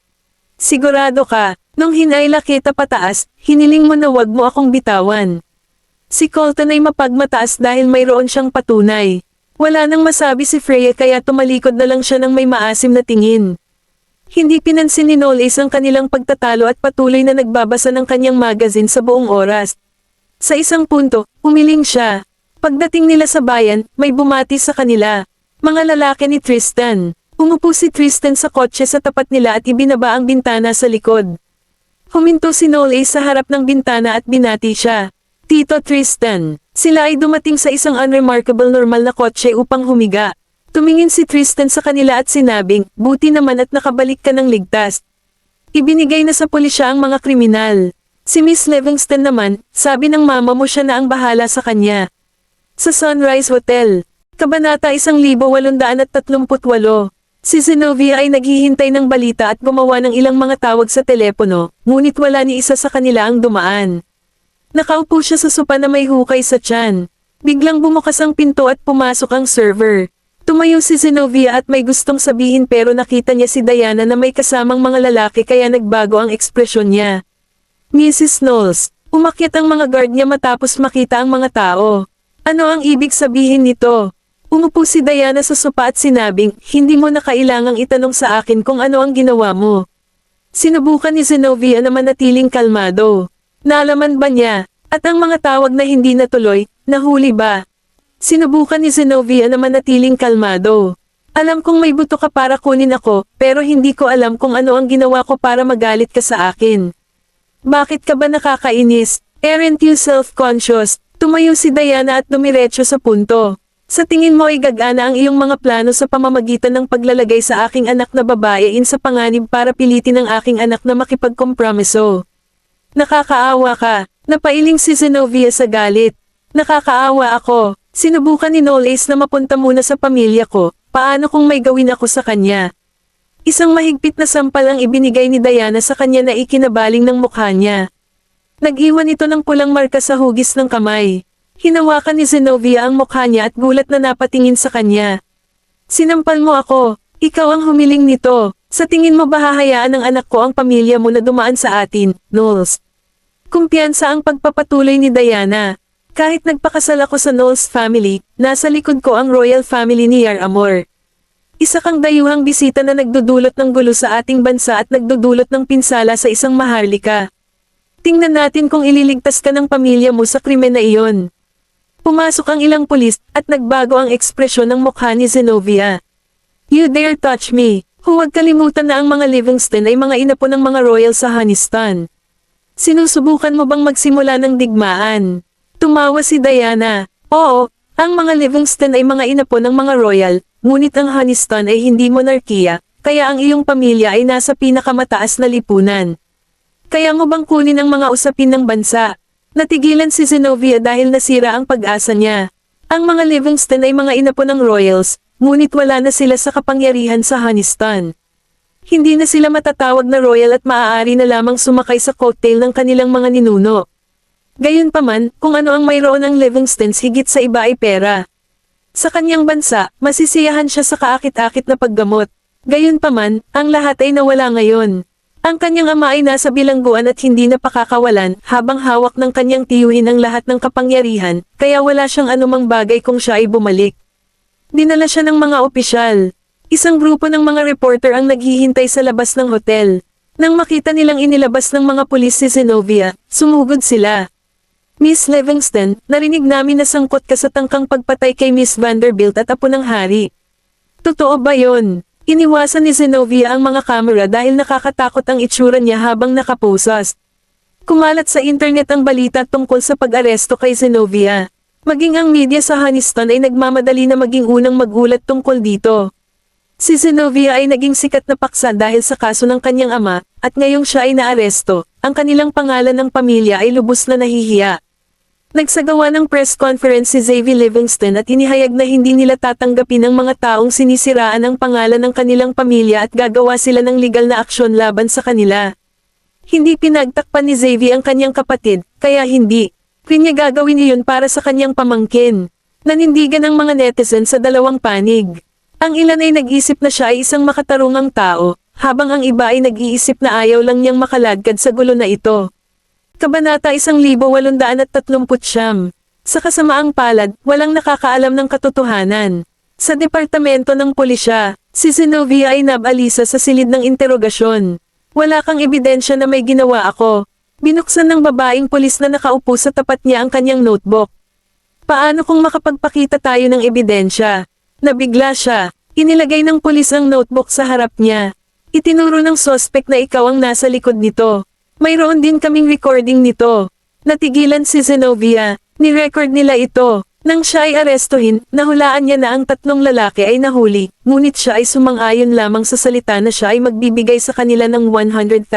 Sigurado ka, nung hinayla kita pataas, hiniling mo na wag mo akong bitawan. Si Colton ay mapagmataas dahil mayroon siyang patunay. Wala nang masabi si Freya kaya tumalikod na lang siya ng may maasim na tingin. Hindi pinansin ni Knowles ang kanilang pagtatalo at patuloy na nagbabasa ng kanyang magazine sa buong oras. Sa isang punto, humiling siya. Pagdating nila sa bayan, may bumati sa kanila. Mga lalaki ni Tristan. Umupo si Tristan sa kotse sa tapat nila at ibinaba ang bintana sa likod. Huminto si Knowles sa harap ng bintana at binati siya. Tito Tristan. Sila ay dumating sa isang unremarkable normal na kotse upang humiga. Tumingin si Tristan sa kanila at sinabing, buti naman at nakabalik ka ng ligtas. Ibinigay na sa pulisya ang mga kriminal. Si Miss Livingston naman, sabi ng mama mo siya na ang bahala sa kanya. Sa Sunrise Hotel, Kabanata 1838, si Zenobia ay naghihintay ng balita at gumawa ng ilang mga tawag sa telepono, ngunit wala ni isa sa kanila ang dumaan. Nakaupo siya sa sopa na may hukay sa tiyan. Biglang bumukas ang pinto at pumasok ang server. Tumayo si Zenobia at may gustong sabihin pero nakita niya si Diana na may kasamang mga lalaki kaya nagbago ang ekspresyon niya. Mrs. Knowles, umakyat ang mga guard niya matapos makita ang mga tao. Ano ang ibig sabihin nito? Umupo si Diana sa sopa at sinabing, hindi mo na kailangang itanong sa akin kung ano ang ginawa mo. Sinubukan ni Zenobia na manatiling kalmado. Naalaman ba niya? At ang mga tawag na hindi natuloy, nahuli ba? Sinubukan ni Zenobia na manatiling kalmado. Alam kong may buto ka para kunin ako, pero hindi ko alam kung ano ang ginawa ko para magalit ka sa akin. Bakit ka ba nakakainis? Aren't you self-conscious? Tumayo si Diana at dumiretso sa punto. Sa tingin mo ay gagana ang iyong mga plano sa pamamagitan ng paglalagay sa aking anak na babae sa panganib para pilitin ang aking anak na makipagkompromiso. Nakakaawa ka. Napailing si Zenobia sa galit. Nakakaawa ako. Sinubukan ni Knowles na mapunta muna sa pamilya ko. Paano kung may gawin ako sa kanya? Isang mahigpit na sampal ang ibinigay ni Diana sa kanya na ikinabaling ng mukha niya. Nag-iwan ito ng pulang marka sa hugis ng kamay. Hinawakan ni Zenobia ang mukha niya at gulat na napatingin sa kanya. Sinampal mo ako. Ikaw ang humiling nito. Sa tingin mo ba hahayaan ng anak ko ang pamilya mo na dumaan sa atin, Knowles? Kumpiyansa ang pagpapatuloy ni Diana. Kahit nagpakasal ako sa Knowles family, nasa likod ko ang royal family ni Yar Amor. Isa kang dayuhang bisita na nagdudulot ng gulo sa ating bansa at nagdudulot ng pinsala sa isang maharlika. Tingnan natin kung ililigtas ka ng pamilya mo sa krimen na iyon. Pumasok ang ilang pulis at nagbago ang ekspresyon ng mukha ni Zenobia. You dare touch me. Huwag kalimutan na ang mga Livingston ay mga inapo ng mga royal sa Hanistan. Sinusubukan mo bang magsimula ng digmaan? Tumawa si Diana. Oo, ang mga Livingston ay mga inapo ng mga royal, ngunit ang Hanistan ay hindi monarkiya, kaya ang iyong pamilya ay nasa pinakamataas na lipunan. Kaya mo bang kunin ang mga usapin ng bansa? Natigilan si Zenobia dahil nasira ang pag-asa niya. Ang mga Livingston ay mga inapo ng royals, ngunit wala na sila sa kapangyarihan sa Hanistan. Hindi na sila matatawag na royal at maaari na lamang sumakay sa coattail ng kanilang mga ninuno. Gayunpaman, kung ano ang mayroon ng Livingstones higit sa iba ay pera. Sa kanyang bansa, masisiyahan siya sa kaakit-akit na paggamot. Gayunpaman, ang lahat ay nawala ngayon. Ang kanyang ama ay nasa bilangguan at hindi na pakakawalan, habang hawak ng kanyang tiyuhin ang lahat ng kapangyarihan, kaya wala siyang anumang bagay kung siya ay bumalik. Dinala siya ng mga opisyal. Isang grupo ng mga reporter ang naghihintay sa labas ng hotel. Nang makita nilang inilabas ng mga pulis si Zenobia, sumugod sila. Miss Livingston, narinig namin na sangkot ka sa tangkang pagpatay kay Miss Vanderbilt at apo ng hari. Totoo ba yon? Iniwasan ni Zenobia ang mga kamera dahil nakakatakot ang itsura niya habang nakaposas. Kumalat sa internet ang balita tungkol sa pag-aresto kay Zenobia. Maging ang media sa Hanistan ay nagmamadali na maging unang magulat tungkol dito. Si Zenobia ay naging sikat na paksa dahil sa kaso ng kanyang ama, at ngayong siya ay naaresto, ang kanilang pangalan ng pamilya ay lubos na nahihiya. Nagsagawa ng press conference si Xavier Livingston at inihayag na hindi nila tatanggapin ang mga taong sinisiraan ang pangalan ng kanilang pamilya at gagawa sila ng legal na aksyon laban sa kanila. Hindi pinagtakpan ni Xavier ang kanyang kapatid, kaya hindi rin niya gagawin iyon para sa kanyang pamangkin. Nanindigan ang mga netizen sa dalawang panig. Ang ilan ay nag-isip na siya ay isang makatarungang tao, habang ang iba ay nag-iisip na ayaw lang niyang makaladkad sa gulo na ito. Kabanata 1839. Sa kasamaang palad, walang nakakaalam ng katotohanan. Sa departamento ng pulisya, si Zenobia ay nabalisa sa silid ng interogasyon. Wala kang ebidensya na may ginawa ako. Binuksan ng babaeng pulis na nakaupo sa tapat niya ang kanyang notebook. Paano kung makapagpakita tayo ng ebidensya? Nabigla siya. Inilagay ng pulis ang notebook sa harap niya. Itinuro ng suspect na ikaw ang nasa likod nito. Mayroon din kaming recording nito. Natigilan si Zenobia. Ni-record nila ito. Nang siya ay arestuhin, nahulaan niya na ang tatlong lalaki ay nahuli, ngunit siya ay sumang-ayon lamang sa salita na siya ay magbibigay sa kanila ng $100,000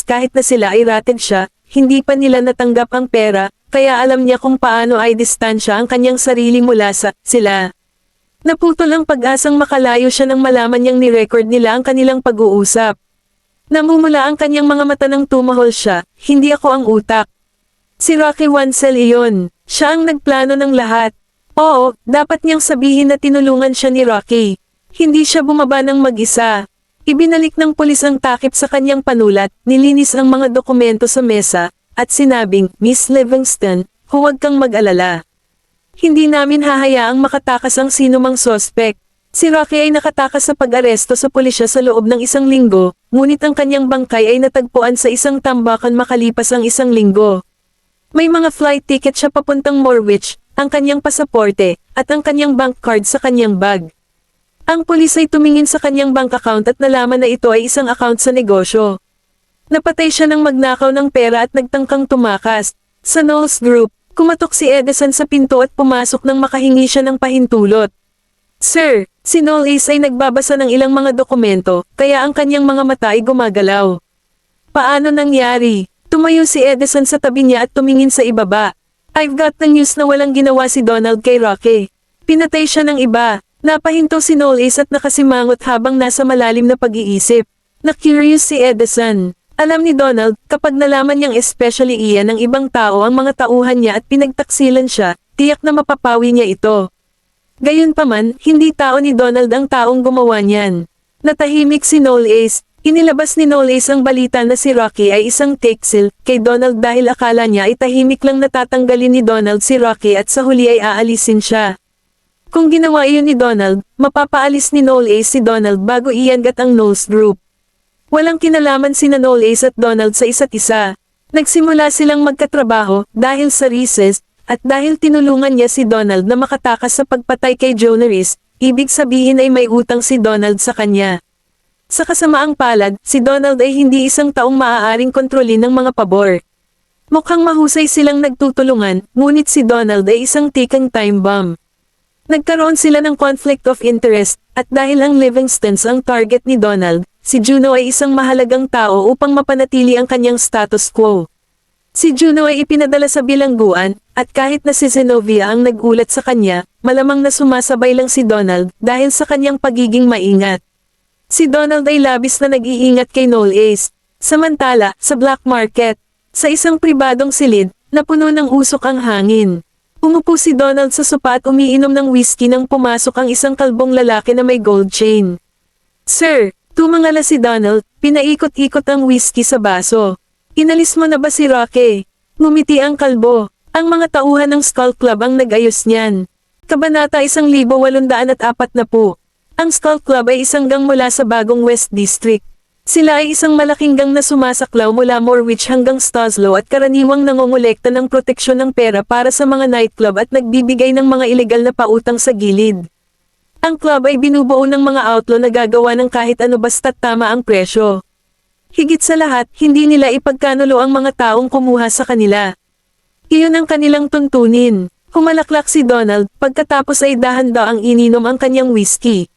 kahit na sila ay rated siya, hindi pa nila natanggap ang pera, kaya alam niya kung paano ay distansya ang kanyang sarili mula sa sila. Naputol ang pag-asang makalayo siya nang malaman niyang ni-record nila ang kanilang pag-uusap. Namumula ang kanyang mga mata nang tumahol siya, hindi ako ang utak. Si Rocky Wansel iyon, siya ang nagplano ng lahat. Oo, dapat niyang sabihin na tinulungan siya ni Rocky. Hindi siya bumaba ng mag-isa. Ibinalik ng pulis ang takip sa kanyang panulat, nilinis ang mga dokumento sa mesa, at sinabing, Miss Livingston, huwag kang mag-alala. Hindi namin hahayaang makatakas ang sinumang sospek. Si Rocky ay nakatakas sa pag-aresto sa pulisya sa loob ng 1 linggo, ngunit ang kanyang bangkay ay natagpuan sa isang tambakan makalipas ang 1 linggo. May mga flight ticket siya papuntang Norwich, ang kanyang pasaporte, at ang kanyang bank card sa kanyang bag. Ang pulis ay tumingin sa kanyang bank account at nalaman na ito ay isang account sa negosyo. Napatay siya ng magnakaw ng pera at nagtangkang tumakas. Sa Knowles Group, kumatok si Edison sa pinto at pumasok nang makahingi siya ng pahintulot. Sir, si Knowles ay nagbabasa ng ilang mga dokumento, kaya ang kanyang mga mata ay gumagalaw. Paano nangyari? Tumayo si Edison sa tabi niya at tumingin sa ibaba. I've got the news na walang ginawa si Donald kay Rocky. Pinatay siya ng iba. Napahinto si Knowles at nakasimangot habang nasa malalim na pag-iisip. Na-curious si Edison. Alam ni Donald, kapag nalaman niyang especially iyan ng ibang tao ang mga tauhan niya at pinagtaksilan siya, tiyak na mapapawi niya ito. Gayunpaman, hindi tao ni Donald ang taong gumawa niyan. Natahimik si Knowles. Inilabas ni Knowles ang balita na si Rocky ay isang taksil kay Donald dahil akala niya ay tahimik lang natatanggalin ni Donald si Rocky at sa huli ay aalisin siya. Kung ginawa iyon ni Donald, mapapaalis ni Knowles si Donald bago iangat ang Knowles Group. Walang kinalaman sina Knowles at Donald sa isa't isa. Nagsimula silang magkatrabaho dahil sa recess, at dahil tinulungan niya si Donald na makatakas sa pagpatay kay Joe Norris, ibig sabihin ay may utang si Donald sa kanya. Sa kasamaang palad, si Donald ay hindi isang taong maaaring kontrolin ng mga pabor. Mukhang mahusay silang nagtutulungan, ngunit si Donald ay isang ticking time bomb. Nagkaroon sila ng conflict of interest, at dahil ang Livingstons ang target ni Donald, si Juno ay isang mahalagang tao upang mapanatili ang kanyang status quo. Si Juno ay ipinadala sa bilangguan, at kahit na si Zenobia ang nagulat sa kanya, malamang na sumasabay lang si Donald dahil sa kanyang pagiging maingat. Si Donald ay labis na nag-iingat kay Noel Ace. Samantala, sa black market, sa isang pribadong silid, na puno ng usok ang hangin. Umupo si Donald sa sopa at umiinom ng whiskey nang pumasok ang isang kalbong lalaki na may gold chain. "Sir," tumangala si Donald, pinaikot-ikot ang whiskey sa baso. "Inalis mo na ba si Rocky?" Ngumiti ang kalbo. Ang mga tauhan ng Skull Club ang nag-ayos niyan. Kabanata 1840. Ang Skull Club ay isang gang mula sa Bagong West District. Sila ay isang malaking gang na sumasaklaw mula Morwich hanggang Stoslow at karaniwang nangongolekta ng proteksyon ng pera para sa mga nightclub at nagbibigay ng mga ilegal na pautang sa gilid. Ang club ay binubuo ng mga outlaw na gagawa ng kahit ano basta't tama ang presyo. Higit sa lahat, hindi nila ipagkanulo ang mga taong kumuha sa kanila. Iyon ang kanilang tuntunin. Humalaklak si Donald, pagkatapos ay dahan-dahan ang ininom ang kanyang whiskey.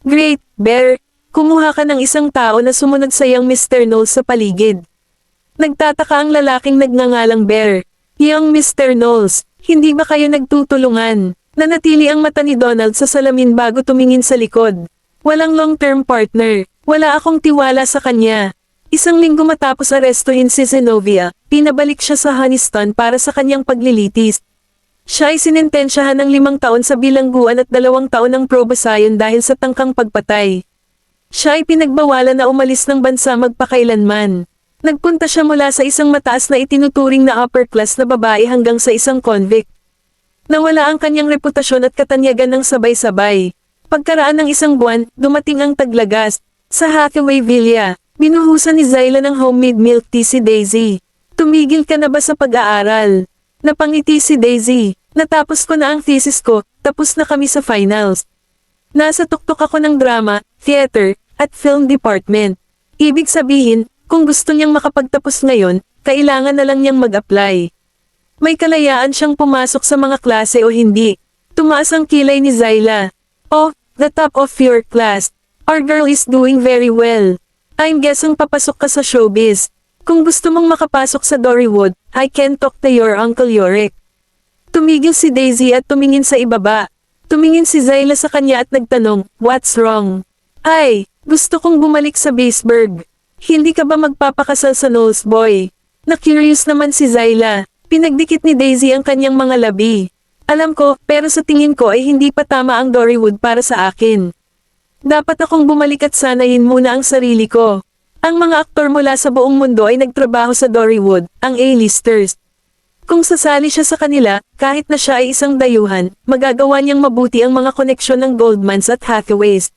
"Great, Bear, kumuha ka ng isang tao na sumunod sa iyang Mr. Knowles sa paligid." Nagtataka ang lalaking nagngangalang Bear. "Young Mr. Knowles, hindi ba kayo nagtutulungan?" Nanatili ang mata ni Donald sa salamin bago tumingin sa likod. "Walang long-term partner. Wala akong tiwala sa kanya." Isang linggo matapos arestuhin si Zenobia, pinabalik siya sa Honeyston para sa kanyang paglilitis. Siya ay sinentensyahan ng 5 taon sa bilangguan at 2 taon ng proboscion dahil sa tangkang pagpatay. Siya ay pinagbawalan na umalis ng bansa magpakailanman. Nagpunta siya mula sa isang mataas na itinuturing na upper class na babae hanggang sa isang convict. Nawala ang kanyang reputasyon at katanyagan ng sabay-sabay. Pagkaraan ng isang buwan, dumating ang taglagas. Sa Hathaway Villa, binuhusan ni Zyla ng homemade milk tea si Daisy. "Tumigil ka na ba sa pag-aaral?" Napangiti si Daisy. "Natapos ko na ang thesis ko, tapos na kami sa finals. Nasa tuktok ako ng drama, theater, at film department." Ibig sabihin, kung gusto niyang makapagtapos ngayon, kailangan na lang niyang mag-apply. May kalayaan siyang pumasok sa mga klase o hindi. Tumaas ang kilay ni Zyla. "Oh, the top of your class. Our girl is doing very well. I'm guessing papasok ka sa showbiz. Kung gusto mong makapasok sa Dorywood, I can talk to your Uncle Yorick." Tumigil si Daisy at tumingin sa ibaba. Tumingin si Zyla sa kanya at nagtanong, "What's wrong?" "Ay, gusto kong bumalik sa Baseburg. Hindi ka ba magpapakasal sa Knowles boy?" Na-curious naman si Zyla. Pinagdikit ni Daisy ang kanyang mga labi. "Alam ko, pero sa tingin ko ay hindi pa tama ang Dorywood para sa akin. Dapat akong bumalik at sanayin muna ang sarili ko." Ang mga aktor mula sa buong mundo ay nagtrabaho sa Dorywood, ang A-listers. Kung sasali siya sa kanila, kahit na siya ay isang dayuhan, magagawa niyang mabuti ang mga koneksyon ng Goldmans at Hathaways.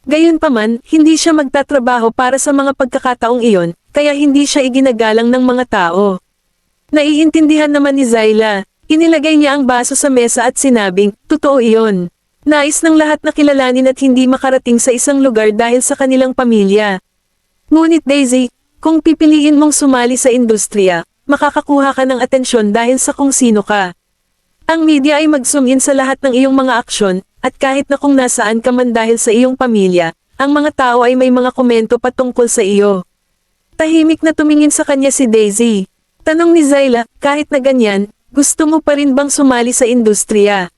Gayunpaman, hindi siya magtatrabaho para sa mga pagkakataong iyon, kaya hindi siya iginagalang ng mga tao. Naiintindihan naman ni Zyla. Inilagay niya ang baso sa mesa at sinabing, "Totoo iyon. Nais ng lahat na kilalanin at hindi makarating sa isang lugar dahil sa kanilang pamilya. Ngunit Daisy, kung pipiliin mong sumali sa industriya, makakakuha ka ng atensyon dahil sa kung sino ka. Ang media ay mag-zoom in sa lahat ng iyong mga aksyon, at kahit na kung nasaan ka man dahil sa iyong pamilya, ang mga tao ay may mga komento patungkol sa iyo." Tahimik na tumingin sa kanya si Daisy. Tanong ni Zyla, "Kahit na ganyan, gusto mo pa rin bang sumali sa industriya?"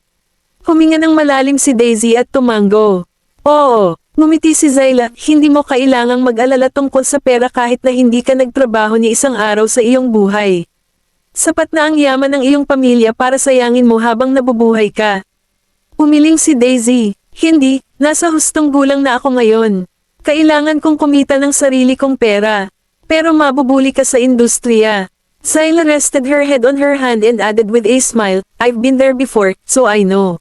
Huminga ng malalim si Daisy at tumango. "Oo." Ngumiti si Zyla, "Hindi mo kailangang mag-alala tungkol sa pera kahit na hindi ka nagtrabaho ni isang araw sa iyong buhay. Sapat na ang yaman ng iyong pamilya para sayangin mo habang nabubuhay ka." Umiling si Daisy. "Hindi, nasa hustong gulang na ako ngayon. Kailangan kong kumita ng sarili kong pera. Pero mabubuli ka sa industriya." Zyla rested her head on her hand and added with a smile, "I've been there before, so I know.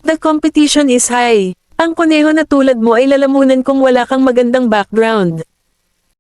The competition is high. Ang kuneho na tulad mo ay lalamunan kung wala kang magandang background.